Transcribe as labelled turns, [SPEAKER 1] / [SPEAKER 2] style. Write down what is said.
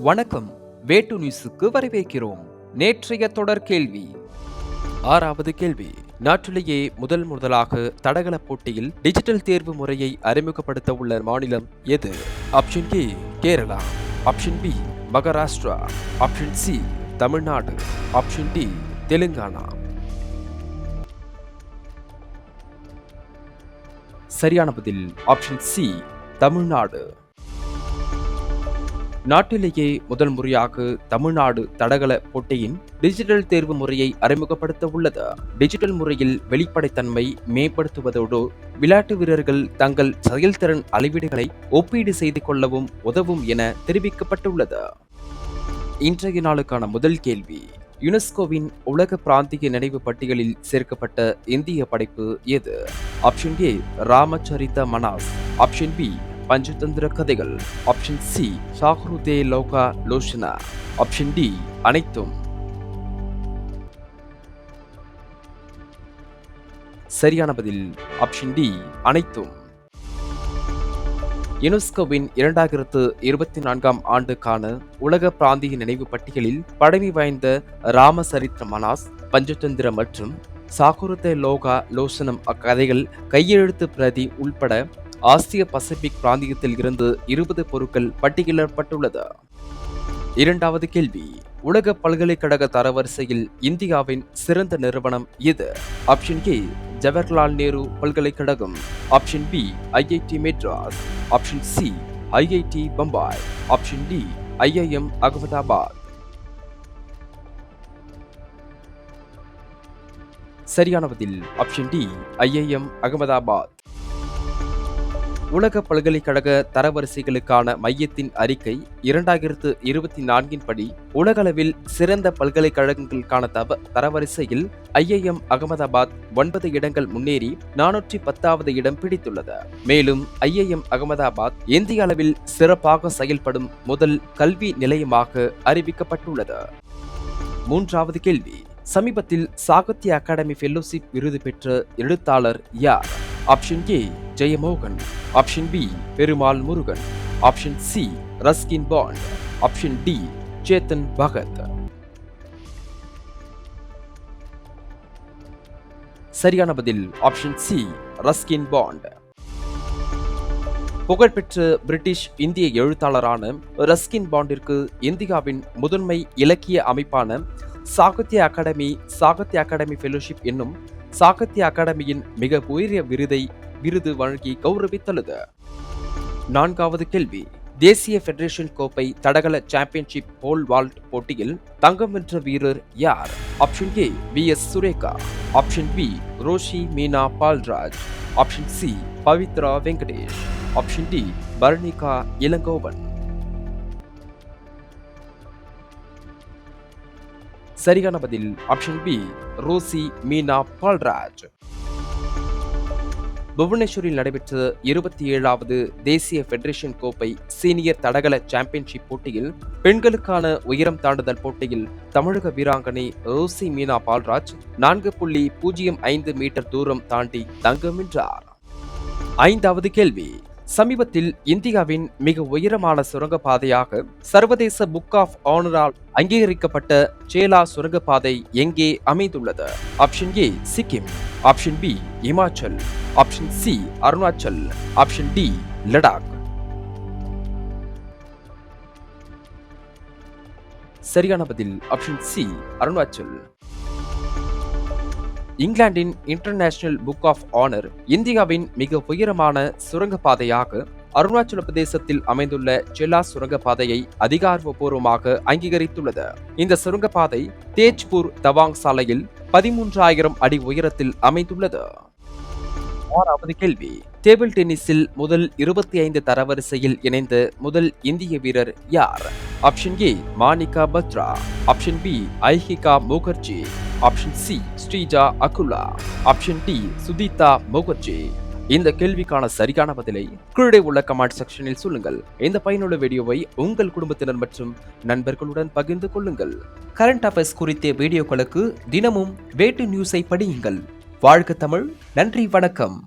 [SPEAKER 1] வணக்கம். வேட்டு நியூஸுக்கு வரவேற்கிறோம். நேற்றைய தொடர் கேள்வி. 6வது கேள்வி. நாட்டிலேயே முதலாக தடகள போட்டியில் டிஜிட்டல் தேர்வு முறையை அறிமுகப்படுத்த உள்ள மாநிலம் எது? Option A Kerala, option B Maharashtra, option C Tamil Nadu, option D Telangana. சரியான பதில் ஆப்ஷன் சி தமிழ்நாடு. நாட்டிலேயே முதல் முறையாக தமிழ்நாடு தடகள போட்டியின் டிஜிட்டல் தேர்வு முறையை அறிமுகப்படுத்த உள்ளது. டிஜிட்டல் முறையில் வெளிப்படைத்தன்மை மேம்படுத்துவதோடு விளையாட்டு வீரர்கள் தங்கள் செயல்திறன் அளவீடுகளை ஒப்பீடு செய்து கொள்ளவும் உதவும் என தெரிவிக்கப்பட்டுள்ளது. இன்றைய நாளுக்கான முதல் கேள்வி. யுனெஸ்கோவின் உலக பிராந்திய நினைவு பட்டியலில் சேர்க்கப்பட்ட இந்திய படைப்பு எது? Option A Ramcharit Manas, option B Panchatantra கதைகள், ஆப்ஷன் சி சாஹ்ருதே லோகா லோஷனா, ஆப்ஷன் டி அனைத்தும். சரியான பதில் ஆப்ஷன் டி அனைத்தும். யுனெஸ்கோவின் 2024 ஆண்டுக்கான உலக பிராந்திய நினைவு பட்டியலில் பழமை வாய்ந்த ராமசரித்ர மனாஸ், பஞ்சதந்திர மற்றும் சாகுருதே லோகா லோசனம் அக்கதைகள் கையெழுத்து பிரதி உள்பட ஆசிய பசிபிக் பிராந்தியத்தில் இருந்து 20 பொருட்கள் பட்டியலிடப்பட்டுள்ளது. 2வது கேள்வி. உலக பல்கலைக்கழக தரவரிசையில் இந்தியாவின் சிறந்த நிறுவனம் எது? ஆப்ஷன் ஏ ஜவஹர்லால் நேரு பல்கலைக்கழகம், option B IIT Madras, option C IIT Bombay, option D IIM Ahmedabad. சரியான பதில் ஆப்ஷன் டி ஐஐஎம் அகமதாபாத். உலக பல்கலைக்கழக தரவரிசைகளுக்கான மையத்தின் அறிக்கை 2024 படி உலகளவில் சிறந்த பல்கலைக்கழகங்களுக்கான தரவரிசையில் ஐஐஎம் அகமதாபாத் 9 இடங்கள் முன்னேறி 410வது இடம் பிடித்துள்ளது. மேலும் ஐஐஎம் அகமதாபாத் இந்திய அளவில் சிறப்பாக செயல்படும் முதல் கல்வி நிலையமாக அறிவிக்கப்பட்டுள்ளது. 3வது கேள்வி. சமீபத்தில் சாகித்ய அகாடமி ஃபெல்லோஷிப் விருது பெற்ற எழுத்தாளர் யார்? Option A Jeyamohan, option B Perumal Murugan, option C Ruskin Bond, option D Chetan Bhagat. சரியான பதில் ஆப்ஷன் சி ரஸ்கின் பாண்ட். புகழ்பெற்ற பிரிட்டிஷ் இந்திய எழுத்தாளரான ரஸ்கின் பாண்டிற்கு இந்தியாவின் முதன்மை இலக்கிய அமைப்பான சாகித்ய அகாடமி ஃபெல்லோஷிப் என்னும் சாகித்ய அகாடமியின் மிக உயரிய விருது வழங்கி கௌரவித்துள்ளது. 4வது கேள்வி. தேசிய ஃபெடரேஷன் கோப்பை தடகள சாம்பியன்ஷிப் போல் வால்ட் போட்டியில் தங்கம் வென்ற வீரர் யார்? Option A VS Surekha, option B Rosy Meena Paulraj, option C Pavithra Venkatesh, option D Parnika Ilangovan. சரியான பதில் ஆப்ஷன் பி ரோசி மீனா பால்ராஜ். புவனேஸ்வரில் நடைபெற்ற 27வது தேசிய ஃபெடரேஷன் கோப்பை சீனியர் தடகள சாம்பியன்ஷிப் போட்டியில் பெண்களுக்கான உயரம் தாண்டுதல் போட்டியில் தமிழக வீராங்கனை ரோசி மீனா பால்ராஜ் 4.05 மீட்டர் தூரம் தாண்டி தங்கம் வென்றார். 5வது கேள்வி. சமீபத்தில் இந்தியாவின் மிக உயரமான சுரங்கப்பாதையாக சர்வதேச புக் ஆஃப் ஆனரால் அங்கீகரிக்கப்பட்ட சேலா சுரங்கப்பாதை எங்கே அமைந்துள்ளது? Option A Sikkim, option B Himachal, option C Arunachal, option D Ladakh. சரியான பதில் ஆப்ஷன் சி அருணாச்சல். இங்கிலாந்தின் இன்டர்நேஷனல் புக் ஆஃப் ஆனர் இந்தியாவின் மிக உயரமான சுரங்கப்பாதையாக அருணாச்சல பிரதேசத்தில் அமைந்துள்ள செல்லா சுரங்கப்பாதையை அதிகாரப்பூர்வமாக அங்கீகரித்துள்ளது. இந்த சுரங்கப்பாதை தேஜ்பூர் தவாங் சாலையில் 13,000 அடி உயரத்தில் அமைந்துள்ளது. 6வது கேள்வி. டேபிள் டென்னிஸில் முதல் 25 தரவரிசையில் இணைந்த முதல் இந்திய வீரர் யார்? Option A Manika Batra, option B Ayhika Mukherjee, option C Sreeja Akula, option D Sutirtha Mukherjee. இந்த கேள்விக்கான சரியான பதிலை கீழே உள்ள கமெண்ட் செக்ஷனில் சொல்லுங்கள். இந்த பயனுள்ள வீடியோவை உங்கள் குடும்பத்தினர் மற்றும் நண்பர்களுடன் பகிர்ந்து கொள்ளுங்கள். கரண்ட் அஃபேர்ஸ் குறித்த வீடியோக்களுக்கு தினமும் வேட்டு நியூஸை படியுங்கள். வாழ்க தமிழ். நன்றி, வணக்கம்.